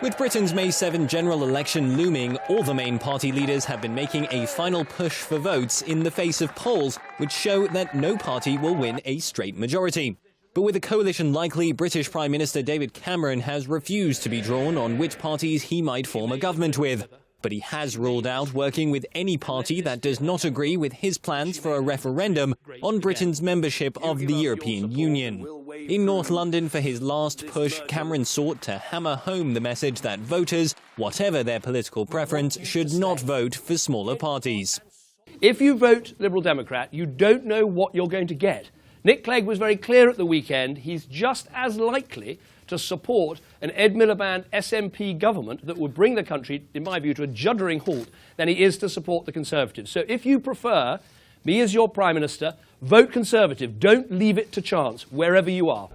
With Britain's May 7 general election looming, all the main party leaders have been making a final push for votes in the face of polls which show that no party will win a straight majority. But with a coalition likely, British Prime Minister David Cameron has refused to be drawn on which parties he might form a government with. But he has ruled out working with any party that does not agree with his plans for a referendum on Britain's membership of the European Union. In North London for his last push, Cameron sought to hammer home the message that voters, whatever their political preference, should not vote for smaller parties. If you vote Liberal Democrat, you don't know what you're going to get. Nick Clegg was very clear at the weekend. He's just as likely to support an Ed Miliband SNP government that would bring the country, in my view, to a juddering halt than he is to support the Conservatives. So if you prefer me as your Prime Minister, vote Conservative. Don't leave it to chance, wherever you are.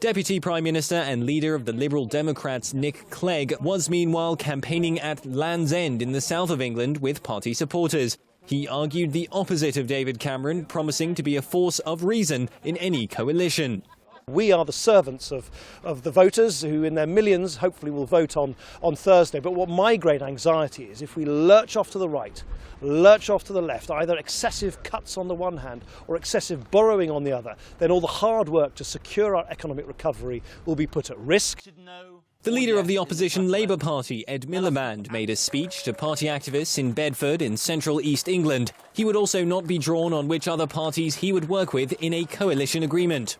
Deputy Prime Minister and leader of the Liberal Democrats Nick Clegg was meanwhile campaigning at Land's End in the south of England with party supporters. He argued the opposite of David Cameron, promising to be a force of reason in any coalition. We are the servants of the voters who in their millions hopefully will vote on Thursday. But what my great anxiety is, if we lurch off to the right, lurch off to the left, either excessive cuts on the one hand or excessive borrowing on the other, then all the hard work to secure our economic recovery will be put at risk. The leader of the opposition Labour Party, Ed Miliband, made a speech to party activists in Bedford in central East England. He would also not be drawn on which other parties he would work with in a coalition agreement.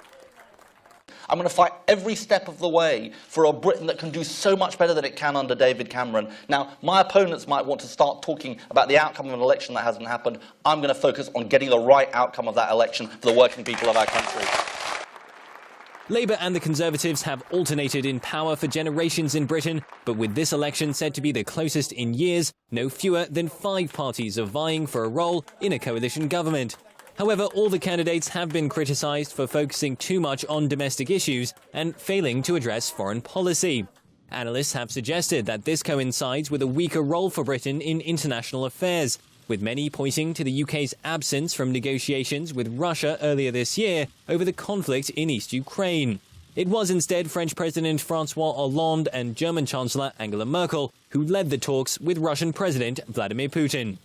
I'm going to fight every step of the way for a Britain that can do so much better than it can under David Cameron. Now, my opponents might want to start talking about the outcome of an election that hasn't happened. I'm going to focus on getting the right outcome of that election for the working people of our country. Labour and the Conservatives have alternated in power for generations in Britain, but with this election said to be the closest in years, no fewer than 5 parties are vying for a role in a coalition government. However, all the candidates have been criticised for focusing too much on domestic issues and failing to address foreign policy. Analysts have suggested that this coincides with a weaker role for Britain in international affairs, with many pointing to the UK's absence from negotiations with Russia earlier this year over the conflict in East Ukraine. It was instead French President François Hollande and German Chancellor Angela Merkel who led the talks with Russian President Vladimir Putin.